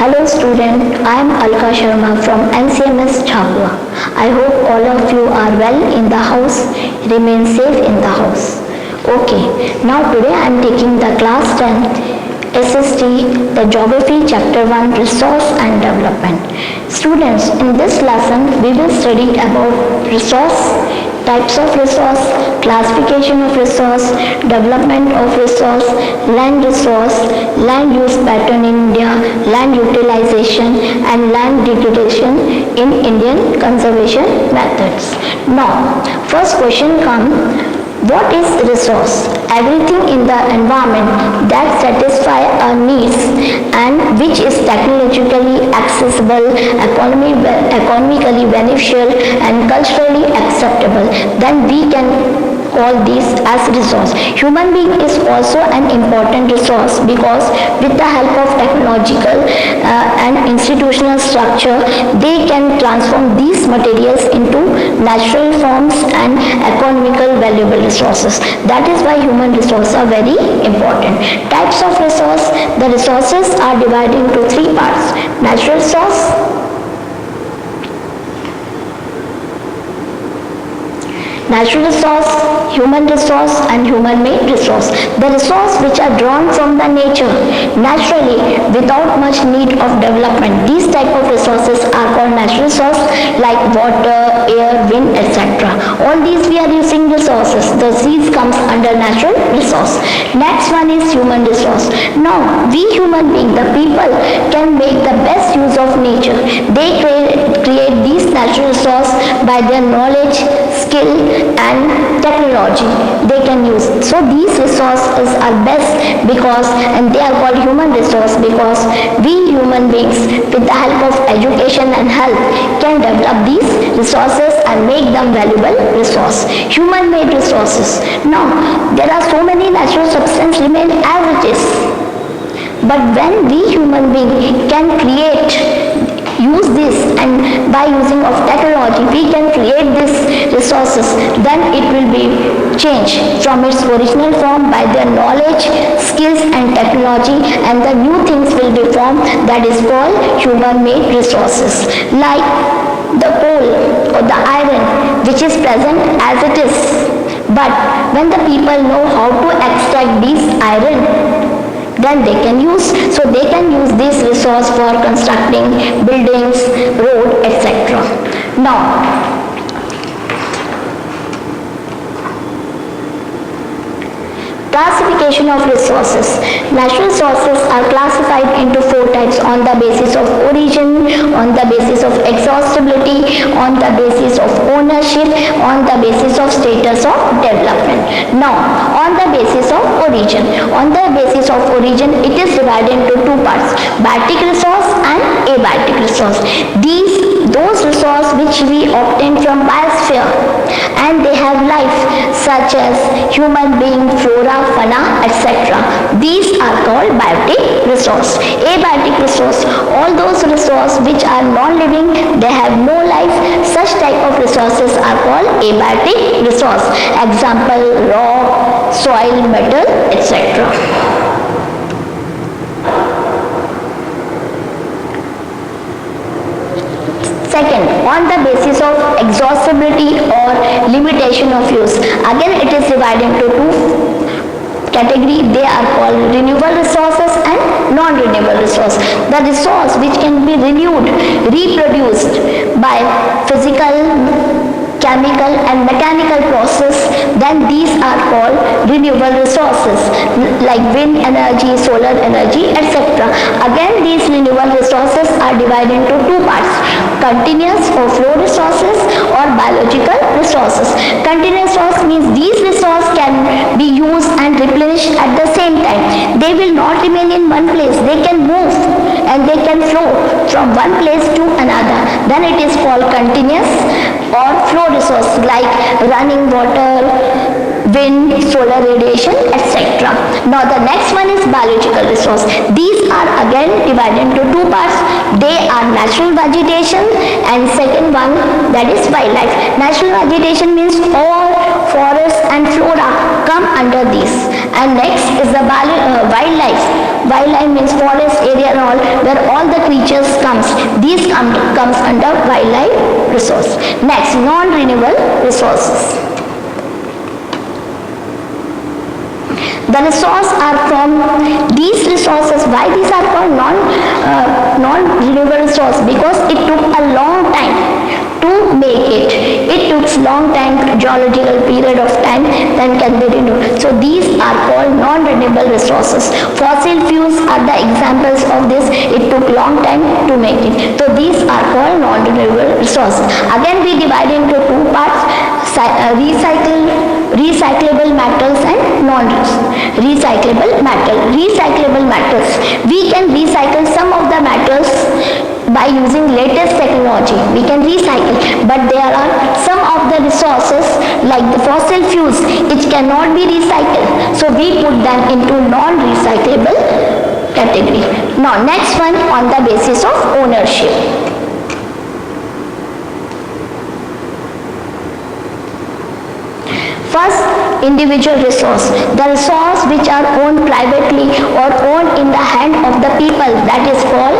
Hello student, I am Alka Sharma from NCMS Chhabua. I hope all of you are well in the house, remain safe in the house. Okay, now today I am taking the class 10 SST, the Geography Chapter 1 Resource and Development. Students, in this lesson we will study about resource, types of resource, classification of resource, development of resource, land use pattern in India, land utilization and land degradation in Indian conservation methods. Now, first question comes, what is resource? Everything in the environment that satisfies our needs and which is technologically accessible, economically beneficial and culturally acceptable, then we can call these as resource. Human being is also an important resource because with the help of technological and institutional structure, they can transform these materials into natural forms and economical valuable resources. That is why human resources are very important. Types of resource, the resources are divided into three parts: natural resource, human resource and human-made resource. The resource which are drawn from the nature naturally without much need of development. These type of resources are called natural resource like water, air, wind, etc. All these we are using resources. These comes under natural resource. Next one is human resource. Now we human beings, the people, can make the best use of nature. They create these natural resource by their knowledge, skill and technology they can use. So these resources are best because, and they are called human resource because we human beings with the help of education and health can develop these resources and make them valuable resource. Human made resources. Now there are so many natural substances remain as it is, but when we human beings can use this and by using of technology we can create these resources, then it will be changed from its original form by their knowledge, skills and technology, and the new things will be formed, that is called human made resources. Like the coal or the iron which is present as it is, but when the people know how to extract this iron, then they can use this resource for constructing buildings, road, etc. Now classification of resources. Natural resources are classified into four types on the basis of origin, on the basis of exhaustibility, on the basis of ownership, on the basis of status of development. Now, on the basis of origin. On the basis of origin, it is divided into two parts: biotic resource and abiotic resource. Those resources which we obtain from biosphere and they have life, such as human being, flora, fauna, etc. These are called biotic resource. Abiotic resource, all those resources which are non-living, they have no life, such type of resources are called abiotic resource. Example, rock, soil, metal, etc. Second, on the basis of exhaustibility or limitation of use. Again, it is divided into two categories. They are called renewable resources and non-renewable resource. The resource which can be renewed, reproduced by physical, chemical and mechanical process, then these are called renewable resources like wind energy, solar energy, etc. Again, these renewable resources are divided into two parts: continuous or flow resources or biological resources. Continuous resource means these resources can be used and replenished at the same time. They will not remain in one place. They can move and they can flow from one place to another. Then it is called continuous or flow resource like running water, wind, solar radiation, etc. Now the next one is biological resource. These are again divided into two parts. They are natural vegetation and second one, that is wildlife. Natural vegetation means all forests and flora come under this. And next is the wildlife. Wildlife means forest area and all where all the creatures comes. These comes under wildlife resource. Next, non-renewable resources. The resources are from these resources. Why these are called non-renewable resource? Because it took a long time to make it. It took long time, geological period of time, then can be renewed. So these are called non-renewable resources. Fossil fuels are the examples of this. It took long time to make it. So these are called non-renewable resources. Again we divide into two parts: recyclable metals and non-recyclable metals. Recyclable metals, we can recycle some of the metals by using latest technology. We can recycle, but there are some of the resources like the fossil fuels which cannot be recycled, so we put them into non-recyclable category. Now next one, on the basis of ownership. First, individual resource. The resource which are owned privately or owned in the hand of the people, that is called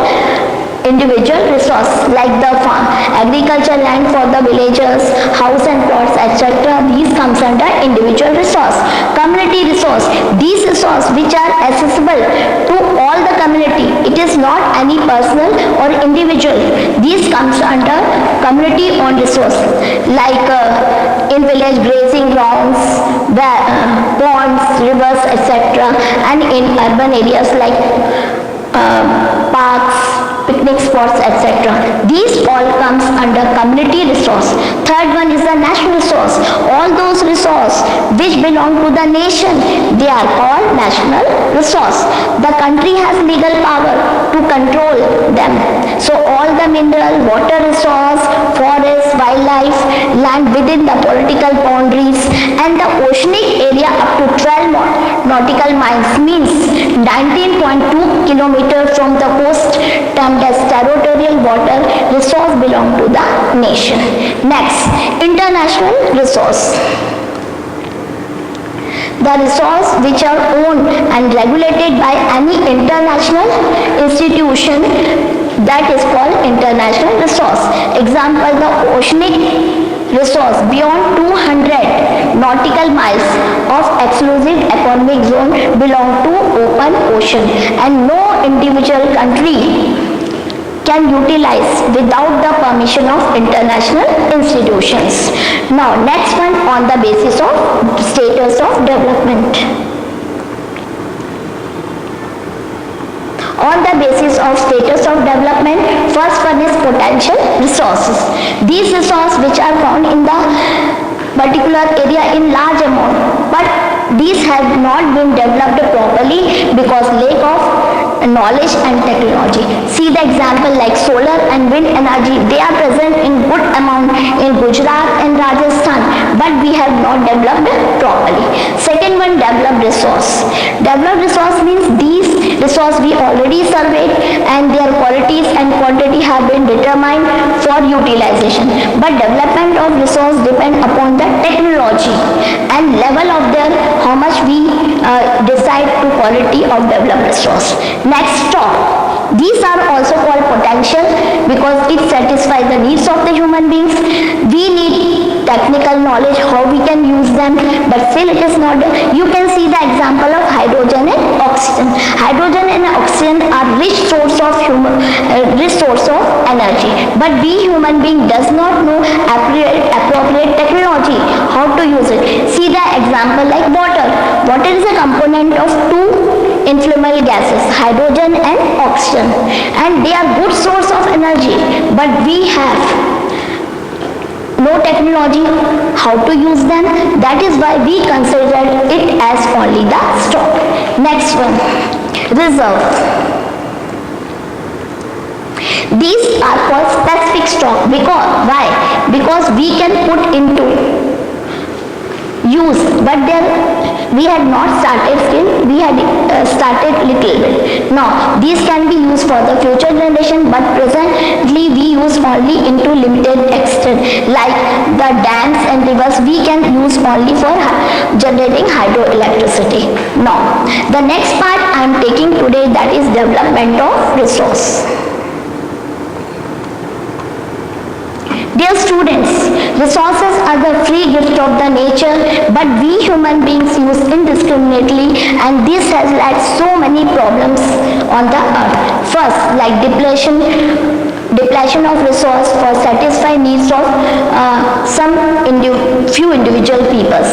individual resource, like the farm, agriculture land for the villagers, house and plots, etc. These comes under individual resource. Community resource, these resources which are accessible to all the community. It is not any personal or individual. These comes under community owned resource, like in village grazing grounds, ponds, rivers, etc. And in urban areas like parks, picnic spots, etc. These all comes under community resource. Third one is the national resource. All those resources which belong to the nation, they are called national resource. The country has legal power to control them. So all the mineral, water resource, forest, wildlife, land within the political boundaries, and the oceanic area up to 12 nautical miles, means 19.2 kilometers from the coast, termed as territorial water resource, belong to the nation. Next, international resource. The resource which are owned and regulated by any international institution, that is called international resource. Example, the oceanic resource beyond 200 nautical miles of exclusive economic zone belong to open ocean, and no individual country can utilize without the permission of international institutions. Now next one, on the basis of status of development. On the basis of status of development, first one is potential resources. These resources which are found in the particular area in large amount, but these have not been developed properly because lack of knowledge and technology. See the example like solar and wind energy, they are present in good amount in Gujarat and Rajasthan, but we have not developed properly. Second one, developed resource. Developed resource means these resource we already surveyed and their qualities and quantity have been determined for utilization, but development of resource depend upon the technology and level of their, how much we decide to quality of developed resource. Next, stock. These are also called potential because it satisfies the needs of the human beings. We need technical knowledge how we can use them, but still it is not. You can see the example of hydrogen and oxygen. Hydrogen and oxygen are rich source of energy, but we human being does not know appropriate technology how to use it. See the example like water. Water is a component of two inflammable gases, hydrogen and oxygen, and they are good source of energy, but we have no technology how to use them. That is why we consider it as only the stock. Next one, reserve. These are called specific stock. Because why? Because we can put into use, but there we had not started still, we had started little bit. Now these can be used for the future generation, but presently we use only into limited extent. Like the dams and rivers we can use only for generating hydroelectricity. Now the next part I am taking today, that is development of resource. Dear students, resources are the free gift of the nature, but we human beings use indiscriminately, and this has led so many problems on the earth. First, like depletion of resource for satisfy needs of few individual peoples,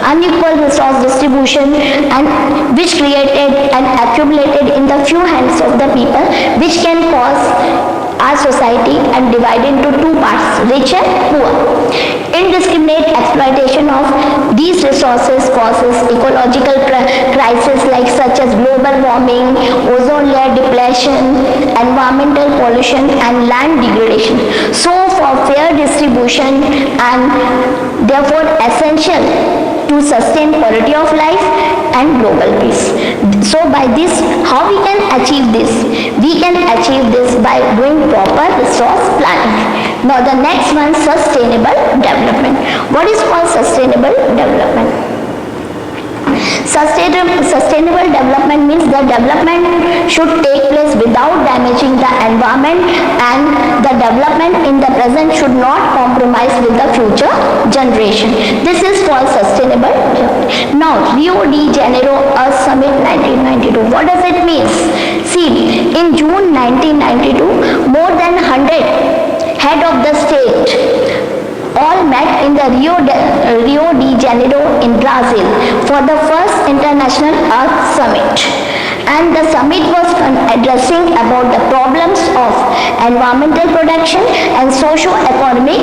unequal resource distribution, and which created and accumulated in the few hands of the people, which can cause our society and divide into two parts, rich and poor. Indiscriminate exploitation of these resources causes ecological crises like such as global warming, ozone layer depletion, environmental pollution and land degradation. So for fair distribution and therefore essential to sustain quality of life and global peace. So by this, how we can achieve this? We can achieve this by doing proper resource planning. Now the next one, sustainable development. What is called sustainable development? Sustainable development means the development should take place without damaging the environment, and the development in the present should not compromise with the future generation. This is called sustainable development. Now, Rio de Janeiro Earth Summit 1992. What does it mean? See, in June 1992, more than 100 head of the state all met in the Rio de Janeiro in Brazil for the first International Earth Summit. And the summit was addressing about the problems of environmental protection and socio-economic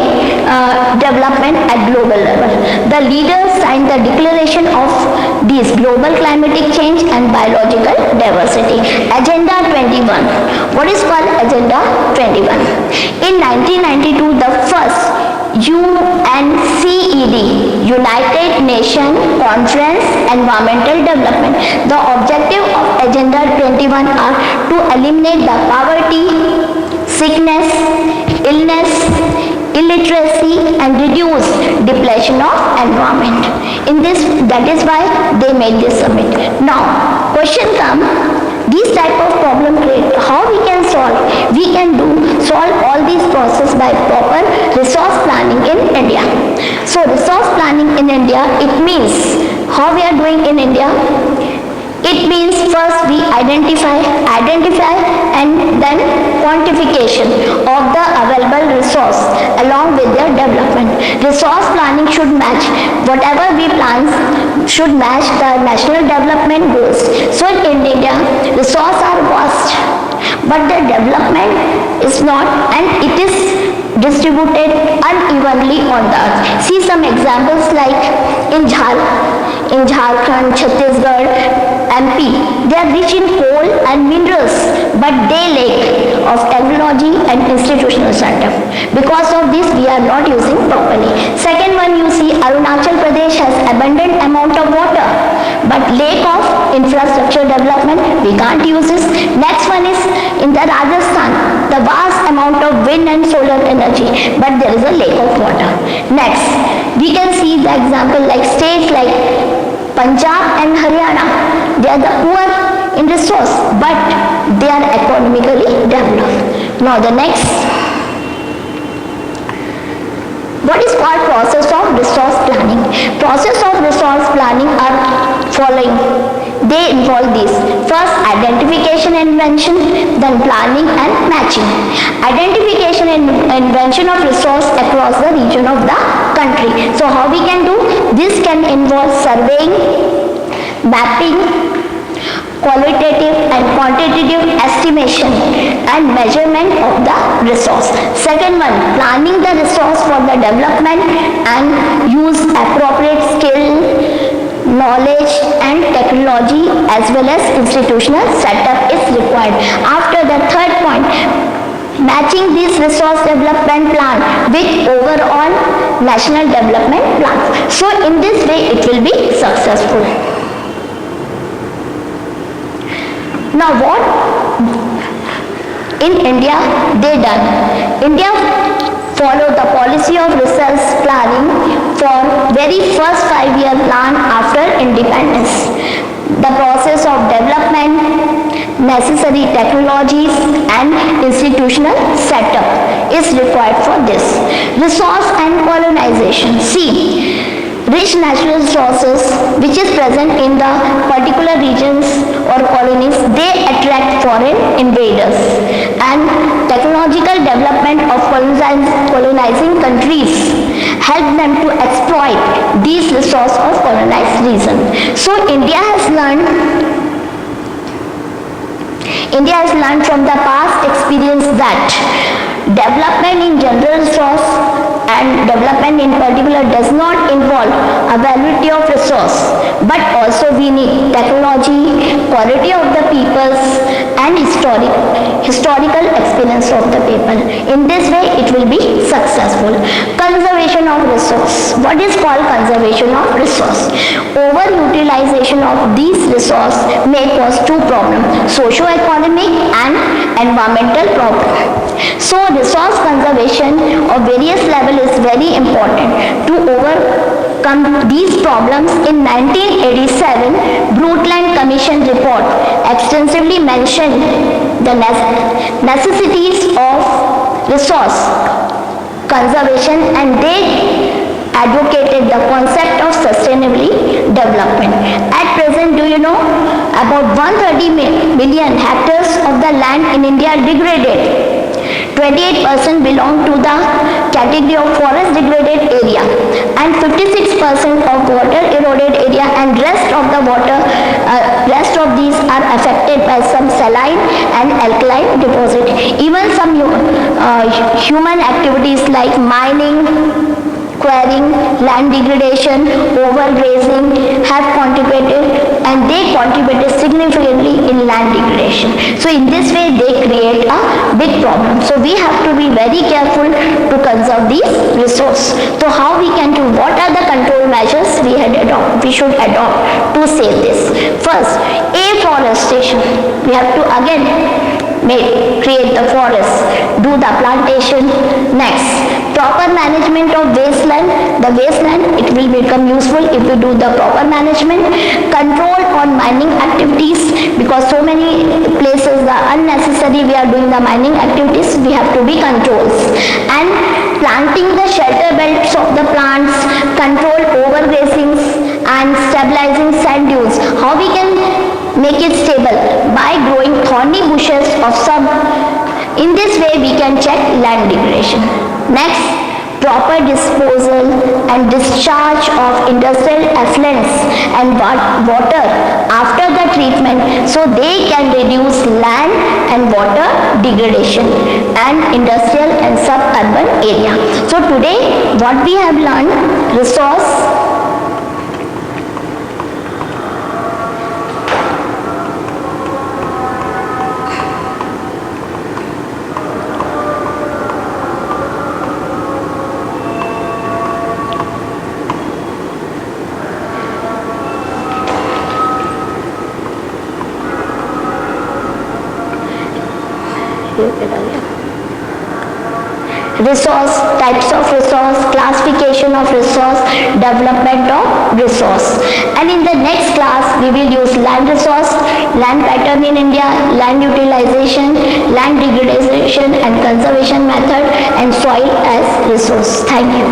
development at global level. The leaders signed the declaration of these global climatic change and biological diversity. Agenda 21. What is called Agenda 21? In 1992, the first UNCED, United Nations Conference Environmental Development. The objective of Agenda 21 are to eliminate the poverty, sickness, illness, illiteracy and reduce depletion of environment. That is why they made this summit. Now, question comes, these type of problem create, how we can solve? We can solve all these process by proper resource planning in India. So resource planning in India, it means, how we are doing in India? It means first we identify and then quantification of the available resource along with their development. Resource planning should match, whatever we plan should match the national development goals. So in India, resources are vast, but the development is not, and it is distributed unevenly on the earth. See some examples like in Jharkhand, Chhattisgarh, MP, they are rich in coal and minerals, but they lack of technology and institutional setup. Because of this, we are not using properly. Second one, you see Arunachal Pradesh has abundant amount of water, but lack of infrastructure development, we can't use this. Next one is in the Rajasthan, the vast amount of wind and solar energy, but there is a lack of water. Next, we can see the example like states like Punjab and Haryana, they are the poor in resource, but they are economically developed. Now the next, what is called process of resource planning? Process of resource planning are following. They involve these. First, identification and invention, then planning and matching. Identification and invention of resource across the region of the country. So how we can do? This can involve surveying, mapping, qualitative and quantitative estimation and measurement of the resource. Second one, planning the resource for the development and use appropriate skill, knowledge and technology as well as institutional setup is required. After the third point, matching this resource development plan with overall national development plans. So in this way it will be successful. Now what in India they done? India followed the policy of resource planning for very first 5-year plan after independence. The process of development, necessary technologies and institutional setup is required for this. Resource and colonization. See, rich natural resources which is present in the particular regions or colonies, they attract foreign invaders, and technological development of colonizing countries help them to exploit these resources of colonized region. So India has learned from the past experience that development in general resource and development in particular does not involve availability of resource, but also we need technology, quality of the peoples and historical experience of the people. In this way it will be successful. Conservation of resource. What is called conservation of resource? Overutilization of these resources may cause two problems: socio-economic and environmental problem. So resource conservation of various level is very important. To overcome these problems, in 1987, Brundtland Commission report extensively mentioned the necessities of resource conservation, and they advocated the concept of sustainability development. At present, do you know, about 130 million hectares of the land in India are degraded. 28% belong to the category of forest degraded area, and 56% of water eroded area, and rest of these are affected by some saline and alkaline deposit. Even some human activities like mining, quarrying, land degradation, overgrazing have contributed, and they contributed significantly in land degradation. So in this way they create a big problem. So we have to be very careful to conserve these resources. So how we can do, what are the control measures we should adopt to save this? First, afforestation. We have to again create the forest, do the plantation. Next, proper management of wasteland. The wasteland, it will become useful if we do the proper management. Control on mining activities, because so many places the unnecessary we are doing the mining activities, we have to be controls. And planting the shelter belts of the plants, control overgrazing and stabilizing sand dunes. How we can make it stable? By growing thorny bushes of some. In this way we can check land degradation. Next, proper disposal and discharge of industrial effluents and water after the treatment, so they can reduce land and water degradation and industrial and suburban area. So today what we have learned: resource, resource, types of resource, classification of resource, development of resource. And in the next class we will use land resource, land pattern in India, land utilization, land degradation and conservation method, and soil as resource. Thank you.